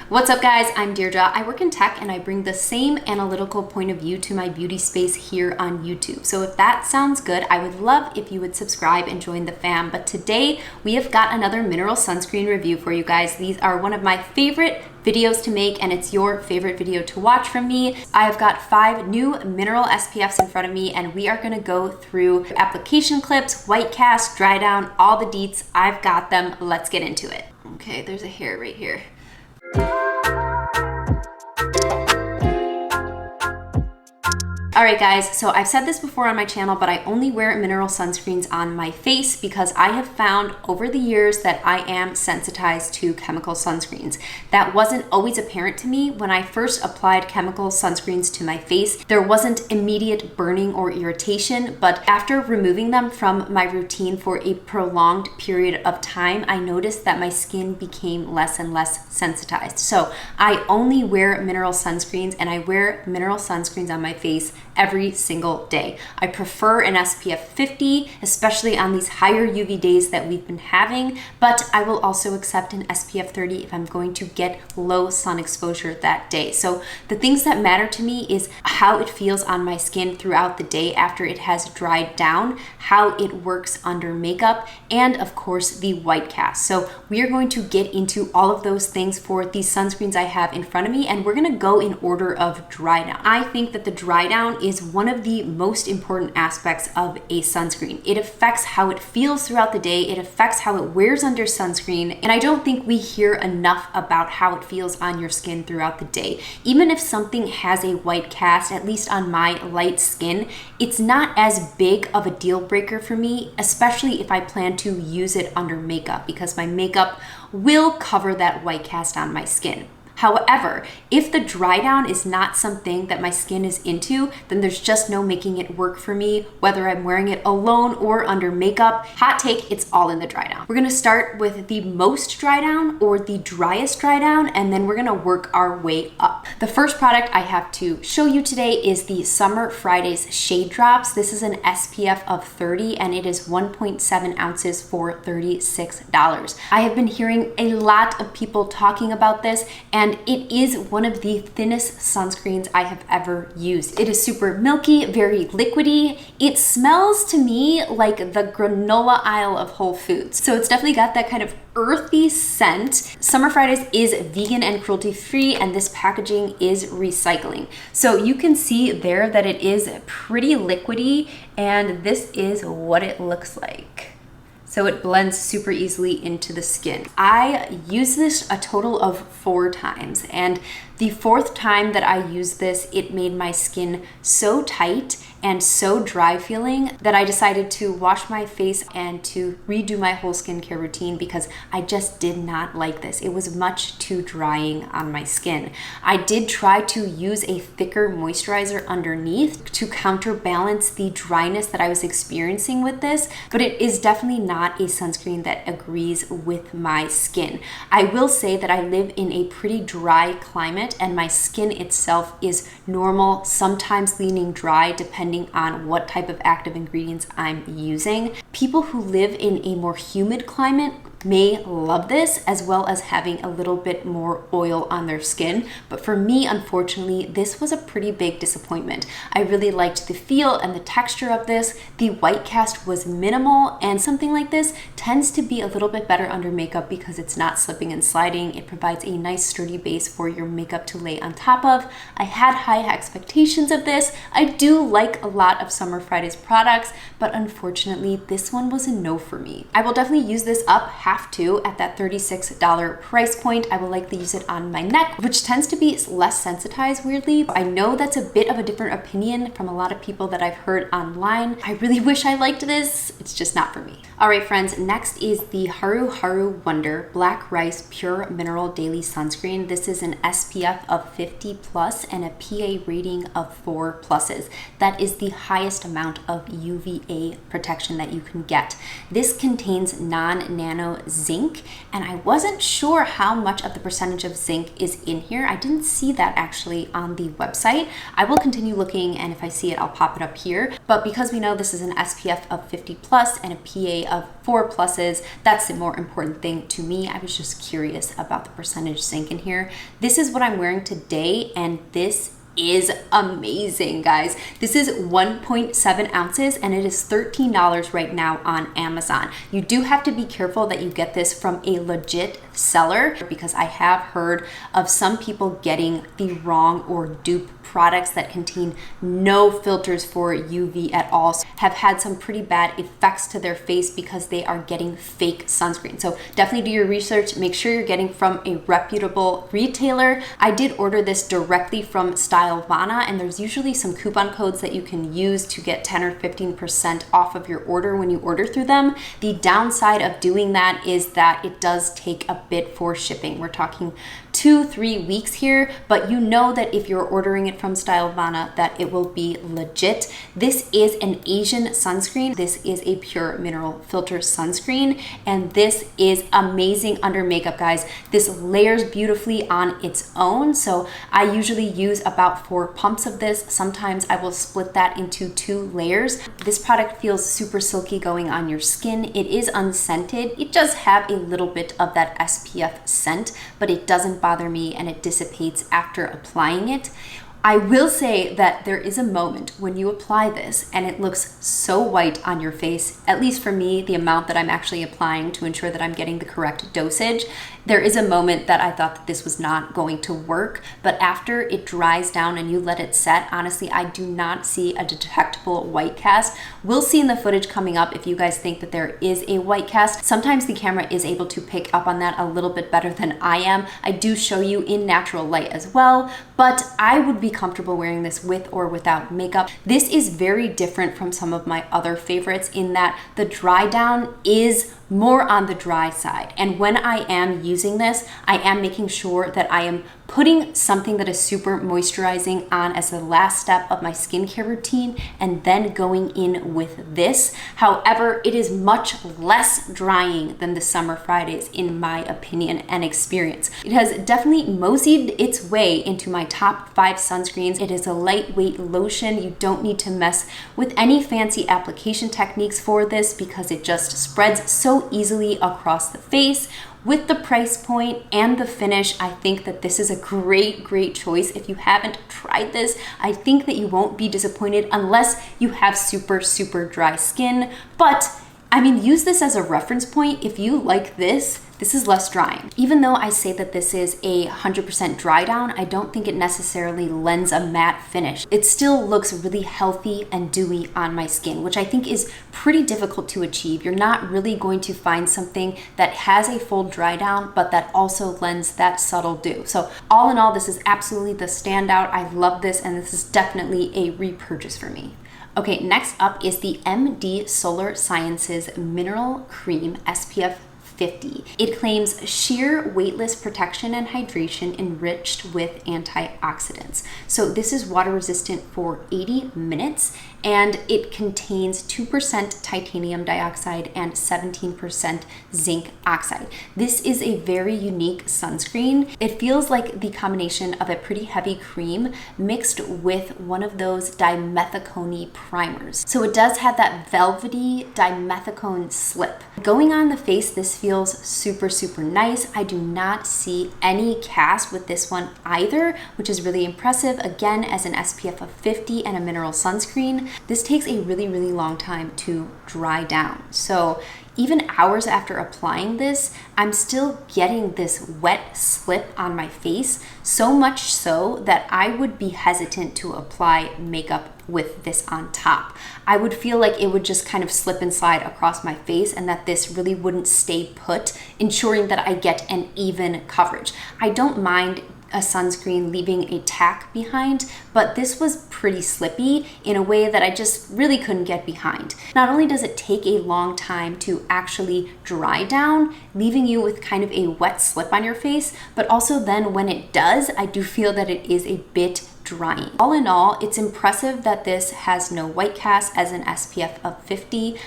What's up guys, I'm Deirdre. I work in tech and I bring the same analytical point of view to my beauty space here on YouTube. So if that sounds good, I would love if you would subscribe and join the fam. But today we have got another mineral sunscreen review for you guys. These are one of my favorite videos to make and it's your favorite video to watch from me. I have got 5 new mineral SPFs in front of me and we are gonna go through application clips, white cast, dry down, all the deets. I've got them. Let's get into it. Okay, there's a hair right here. All right guys, so I've said this before on my channel, but I only wear mineral sunscreens on my face because I have found over the years that I am sensitized to chemical sunscreens. That wasn't always apparent to me when I first applied chemical sunscreens to my face. There wasn't immediate burning or irritation, but after removing them from my routine for a prolonged period of time, I noticed that my skin became less and less sensitized. So I only wear mineral sunscreens and I wear mineral sunscreens on my face every single day. I prefer an SPF 50, especially on these higher UV days that we've been having, but I will also accept an SPF 30 if I'm going to get low sun exposure that day. So the things that matter to me is how it feels on my skin throughout the day after it has dried down, how it works under makeup, and of course the white cast. So we are going to get into all of those things for these sunscreens I have in front of me, and we're gonna go in order of dry down. I think that the dry down is one of the most important aspects of a sunscreen. It affects how it feels throughout the day, it affects how it wears under sunscreen, and I don't think we hear enough about how it feels on your skin throughout the day. Even if something has a white cast, at least on my light skin, it's not as big of a deal breaker for me, especially if I plan to use it under makeup, because my makeup will cover that white cast on my skin. However, if the dry down is not something that my skin is into, then there's just no making it work for me, whether I'm wearing it alone or under makeup. Hot take, it's all in the dry down. We're gonna start with the most dry down or the driest dry down, and then we're gonna work our way up. The first product I have to show you today is the Summer Fridays Shade Drops. This is an SPF of 30 and it is 1.7 ounces for $36. I have been hearing a lot of people talking about this, and it is one of the thinnest sunscreens I have ever used. It is super milky, very liquidy. It smells to me like the granola aisle of Whole Foods. So it's definitely got that kind of earthy scent. Summer Fridays is vegan and cruelty free, and this packaging is recycling. So you can see there that it is pretty liquidy, and this is what it looks like. So it blends super easily into the skin. I use this a total of 4 times, and the 4th time that I used this, it made my skin so tight and so dry feeling that I decided to wash my face and to redo my whole skincare routine because I just did not like this. It was much too drying on my skin. I did try to use a thicker moisturizer underneath to counterbalance the dryness that I was experiencing with this, but it is definitely not a sunscreen that agrees with my skin. I will say that I live in a pretty dry climate and my skin itself is normal, sometimes leaning dry depending on what type of active ingredients I'm using. People who live in a more humid climate may love this, as well as having a little bit more oil on their skin. But for me, unfortunately, this was a pretty big disappointment. I really liked the feel and the texture of this. The white cast was minimal, and something like this tends to be a little bit better under makeup because it's not slipping and sliding. It provides a nice sturdy base for your makeup to lay on top of. I had high expectations of this. I do like a lot of Summer Fridays products, but unfortunately, this one was a no for me. I will definitely use this up, have to, at that $36 price point. I will likely use it on my neck, which tends to be less sensitized, weirdly. I know that's a bit of a different opinion from a lot of people that I've heard online. I really wish I liked this. It's just not for me. All right, friends, next is the Haruharu Wonder Black Rice Pure Mineral Daily Sunscreen. This is an SPF of 50 plus and a PA rating of 4 pluses. That is the highest amount of UVA protection that you can can get. This contains non-nano zinc, and I wasn't sure how much of the percentage of zinc is in here. I didn't see that actually on the website. I will continue looking, and if I see it, I'll pop it up here. But because we know this is an SPF of 50 plus and a PA of 4 pluses, that's the more important thing to me. I was just curious about the percentage zinc in here. This is what I'm wearing today, and this is amazing, guys. This is 1.7 ounces and it is $13 right now on Amazon. You do have to be careful that you get this from a legit seller, because I have heard of some people getting the wrong or dupe products that contain no filters for UV at all, so have had some pretty bad effects to their face because they are getting fake sunscreen. So definitely do your research, make sure you're getting from a reputable retailer. I did order this directly from Stylovana, and there's usually some coupon codes that you can use to get 10 or 15% off of your order when you order through them. The downside of doing that is that it does take a bit for shipping. We're talking 2-3 weeks here, but you know that if you're ordering it from Stylovana that it will be legit. This is an Asian sunscreen. This is a pure mineral filter sunscreen, and this is amazing under makeup, guys. This layers beautifully on its own, so I usually use about 4 pumps of this. Sometimes I will split that into 2 layers. This product feels super silky going on your skin. It is unscented. It does have a little bit of that SPF scent, but it doesn't bother me, and it dissipates after applying it. I will say that there is a moment when you apply this and it looks so white on your face, at least for me, the amount that I'm actually applying to ensure that I'm getting the correct dosage. There is a moment that I thought that this was not going to work, but after it dries down and you let it set, honestly, I do not see a detectable white cast. We'll see in the footage coming up if you guys think that there is a white cast. Sometimes the camera is able to pick up on that a little bit better than I am. I do show you in natural light as well, but I would be comfortable wearing this with or without makeup. This is very different from some of my other favorites in that the dry down is more on the dry side. And when I am using this, I am making sure that I am putting something that is super moisturizing on as the last step of my skincare routine and then going in with this. However, it is much less drying than the Summer Fridays in my opinion and experience. It has definitely moseyed its way into my top 5 sunscreens. It is a lightweight lotion. You don't need to mess with any fancy application techniques for this because it just spreads so easily across the face. With the price point and the finish, I think that this is a great choice. If you haven't tried this, I think that you won't be disappointed unless you have super dry skin. But I mean, use this as a reference point. If you like this, this is less drying. Even though I say that this is a 100% dry down, I don't think it necessarily lends a matte finish. It still looks really healthy and dewy on my skin, which I think is pretty difficult to achieve. You're not really going to find something that has a full dry down, but that also lends that subtle dew. So all in all, this is absolutely the standout. I love this, and this is definitely a repurchase for me. Okay, next up is the MD SolarSciences Mineral Cream SPF 50. It claims sheer weightless protection and hydration enriched with antioxidants. So this is water resistant for 80 minutes, and it contains 2% titanium dioxide and 17% zinc oxide. This is a very unique sunscreen. It feels like the combination of a pretty heavy cream mixed with one of those dimethicone primers. So it does have that velvety dimethicone slip. Going on the face, this feels super nice. I do not see any cast with this one either, which is really impressive. Again, as an SPF of 50 and a mineral sunscreen, this takes a really long time to dry down. So even hours after applying this, I'm still getting this wet slip on my face, so much so that I would be hesitant to apply makeup with this on top. I would feel like it would just kind of slip and slide across my face and that this really wouldn't stay put, ensuring that I get an even coverage. I don't mind a sunscreen leaving a tack behind, but this was pretty slippy in a way that I just really couldn't get behind. Not only does it take a long time to actually dry down, leaving you with kind of a wet slip on your face, but also then when it does, I do feel that it is a bit drying. All in all, it's impressive that this has no white cast as an SPF of 50.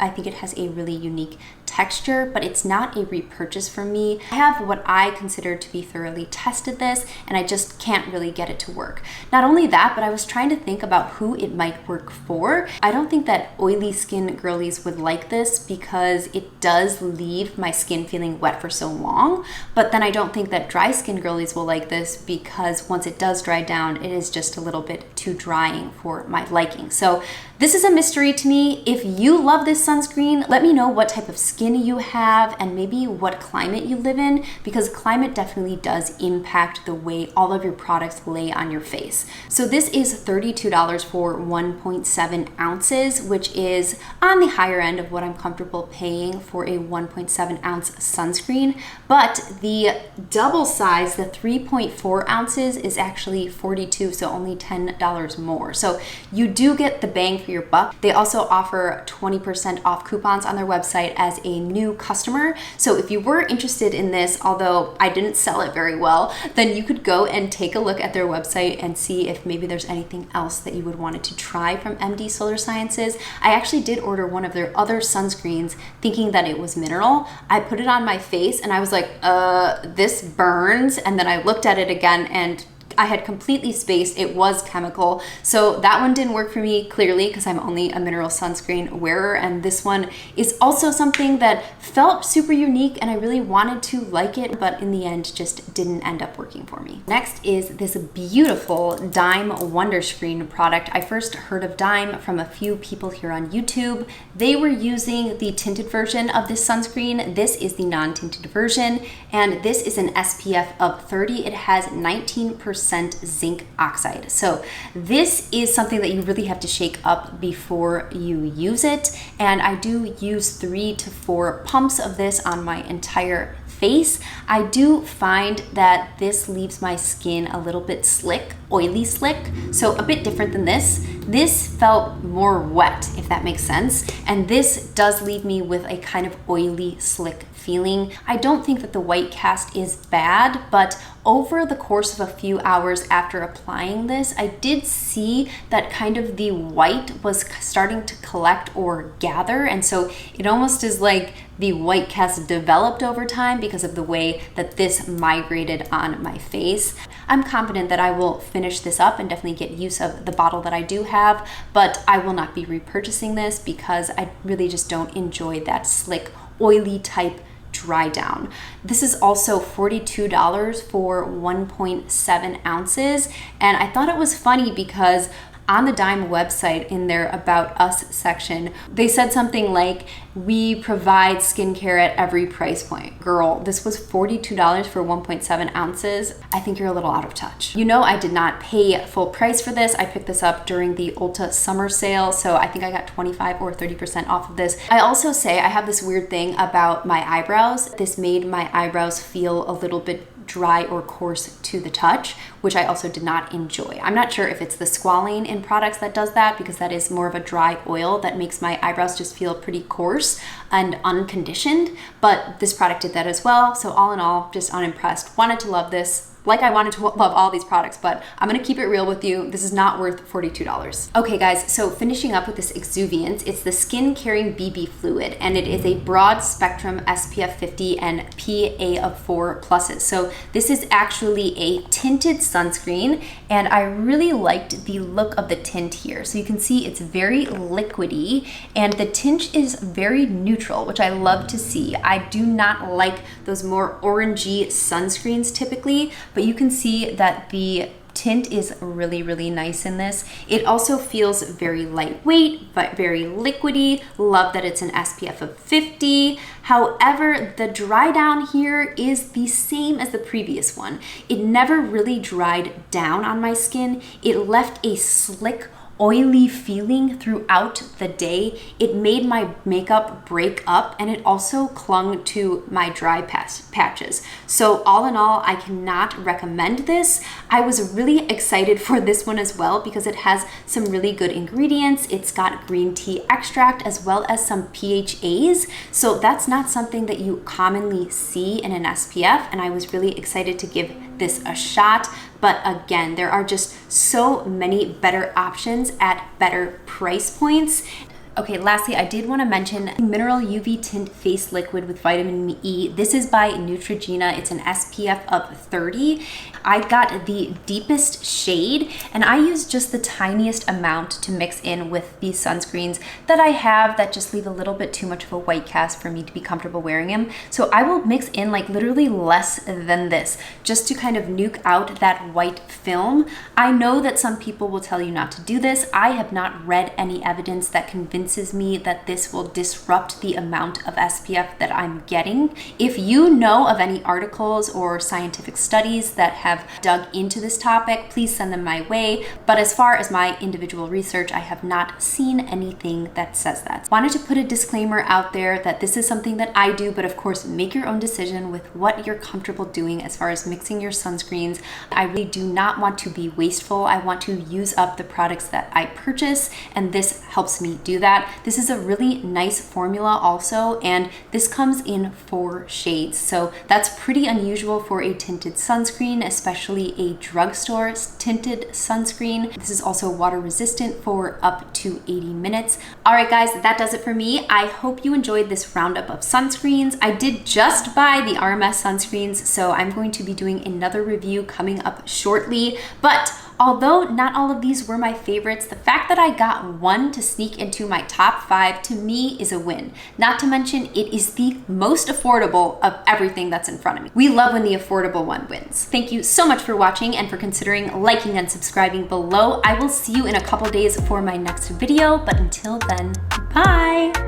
I think it has a really unique texture, but it's not a repurchase for me. I have what I consider to be thoroughly tested this, and I just can't really get it to work. Not only that, but I was trying to think about who it might work for. I don't think that oily skin girlies would like this because it does leave my skin feeling wet for so long, but then I don't think that dry skin girlies will like this because once it does dry down, it is just a little bit too drying for my liking. So this is a mystery to me. If you love this sunscreen, let me know what type of skin you have and maybe what climate you live in, because climate definitely does impact the way all of your products lay on your face. So this is $32 for 1.7 ounces, which is on the higher end of what I'm comfortable paying for a 1.7 ounce sunscreen. But the double size, the 3.4 ounces, is actually $42, so only $10 more. So you do get the bang for your buck. They also offer 20% off coupons on their website as a new customer. So if you were interested in this, although I didn't sell it very well, then you could go and take a look at their website and see if maybe there's anything else that you would want to try from MD Solar Sciences. I actually did order one of their other sunscreens thinking that it was mineral. I put it on my face and I was like, this burns. And then I looked at it again and I had completely spaced. It was chemical. So that one didn't work for me, clearly, because I'm only a mineral sunscreen wearer. And this one is also something that felt super unique and I really wanted to like it, but in the end just didn't end up working for me. Next is this beautiful Dime Wonder Screen product. I first heard of Dime from a few people here on YouTube. They were using the tinted version of this sunscreen. This is the non-tinted version, and this is an SPF of 30. It has 19% zinc oxide. So this is something that you really have to shake up before you use it. And I do use 3 to 4 pumps of this on my entire face. I do find that this leaves my skin a little bit slick, oily slick, so a bit different than this. This felt more wet, if that makes sense, and this does leave me with a kind of oily, slick feeling. I don't think that the white cast is bad, but over the course of a few hours after applying this, I did see that kind of the white was starting to collect or gather, and so it almost is like the white cast developed over time because of the way that this migrated on my face. I'm confident that I will finish this up and definitely get use of the bottle that I do have, but I will not be repurchasing this because I really just don't enjoy that slick, oily type dry down. This is also $42 for 1.7 ounces, and I thought it was funny because on the Dime website, in their About Us section, they said something like, we provide skincare at every price point. Girl, this was $42 for 1.7 ounces. I think you're a little out of touch. You know, I did not pay full price for this. I picked this up during the Ulta summer sale, so I think I got 25 or 30% off of this. I also say I have this weird thing about my eyebrows. This made my eyebrows feel a little bit dry or coarse to the touch, which I also did not enjoy. I'm not sure if it's the squalane in products that does that, because that is more of a dry oil that makes my eyebrows just feel pretty coarse and unconditioned, but this product did that as well. So all in all, just unimpressed. Wanted to love this, like I wanted to love all these products, but I'm gonna keep it real with you. This is not worth $42. Okay guys, so finishing up with this exuviance, it's the Skin Caring BB Fluid, and it is a broad spectrum SPF 50 and PA of 4 pluses. So this is actually a tinted sunscreen, and I really liked the look of the tint here. So you can see it's very liquidy, and the tint is very neutral, which I love to see. I do not like those more orangey sunscreens typically, but you can see that the tint is really, really nice in this. It also feels very lightweight, but very liquidy. Love that it's an SPF of 50. However, the dry down here is the same as the previous one. It never really dried down on my skin. It left a slick, oily feeling throughout the day. It made my makeup break up, and it also clung to my dry patches. So all in all, I cannot recommend this. I was really excited for this one as well because it has some really good ingredients. It's got green tea extract as well as some PHAs. So that's not something that you commonly see in an SPF, and I was really excited to give this a shot. But again, there are just so many better options at better price points. Okay, lastly, I did want to mention Mineral UV Tint Face Liquid with Vitamin E. This is by Neutrogena. It's an SPF of 30. I got the deepest shade, and I use just the tiniest amount to mix in with these sunscreens that I have that just leave a little bit too much of a white cast for me to be comfortable wearing them. So I will mix in like literally less than this just to kind of nuke out that white film. I know that some people will tell you not to do this. I have not read any evidence that convinces me that this will disrupt the amount of SPF that I'm getting. If you know of any articles or scientific studies that have dug into this topic, please send them my way. But as far as my individual research, I have not seen anything that says that. Wanted to put a disclaimer out there that this is something that I do, but of course, make your own decision with what you're comfortable doing as far as mixing your sunscreens. I really do not want to be wasteful. I want to use up the products that I purchase, and this helps me do that. This is a really nice formula also, and this comes in 4 shades. So that's pretty unusual for a tinted sunscreen, especially a drugstore tinted sunscreen. This is also water resistant for up to 80 minutes. All right, guys, that does it for me. I hope you enjoyed this roundup of sunscreens. I did just buy the RMS sunscreens, so I'm going to be doing another review coming up shortly. But although not all of these were my favorites, the fact that I got one to sneak into my top 5 to me is a win. Not to mention, it is the most affordable of everything that's in front of me. We love when the affordable one wins. Thank you so much for watching and for considering liking and subscribing below. I will see you in a couple days for my next video, but until then, bye!